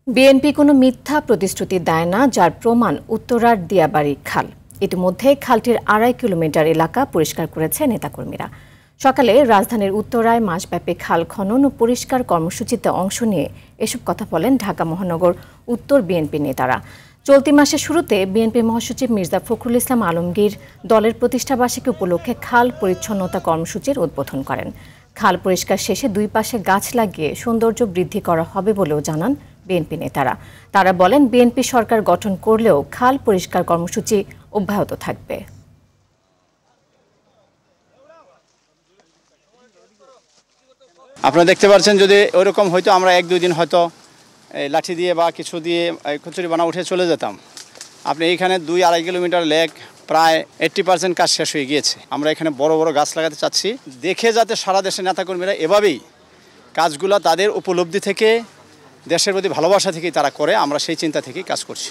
BNP কোনো মিথ্যা প্রতিশ্রুতি দেয় না, যার প্রমাণ উত্তরার দিয়াবাড়ি খাল। ইতিমধ্যে খালটির ২.৫ কিলোমিটার এলাকা পরিষ্কার করেছে নেতাকর্মীরা। সকালে রাজধানীর উত্তরায় মাসব্যাপী খাল খনন ও পরিষ্কার কর্মসূচিতে অংশ নিয়ে এসব কথা বলেন ঢাকা মহানগর উত্তর বিএনপি নেতারা। চলতি মাসের শুরুতে বিএনপি মহাসচিব মির্জা ফখরুল ইসলাম আলমগীর দলের প্রতিষ্ঠাবার্ষিকী উপলক্ষে খাল পরিচ্ছন্নতা কর্মসূচির উদ্বোধন করেন। খাল পরিষ্কার শেষে দুই পাশে গাছ লাগিয়ে সৌন্দর্য বৃদ্ধি করা হবে বলেও জানান বিএনপি নেতারা। তারা বলেন, বিএনপি সরকার গঠন করলেও খাল পরিষ্কার কর্মসূচি অব্যাহত থাকবে। আপনারা দেখতে পাচ্ছেন, যদি ওইরকম হয়তো আমরা ১-২ দিন হয়তো লাঠি দিয়ে বা কিছু দিয়ে কচুরি বানা উঠে চলে যেতাম। আপনি এইখানে ২-২.৫ কিলোমিটার লেক প্রায় 80% কাজ শেষ হয়ে গিয়েছে। আমরা এখানে বড় বড় গাছ লাগাতে চাচ্ছি, দেখে যাতে সারা দেশের নেতাকর্মীরা এভাবেই কাজগুলো তাদের উপলব্ধি থেকে, দেশের প্রতি ভালোবাসা থেকেই তারা করে। আমরা সেই চিন্তা থেকেই কাজ করছি।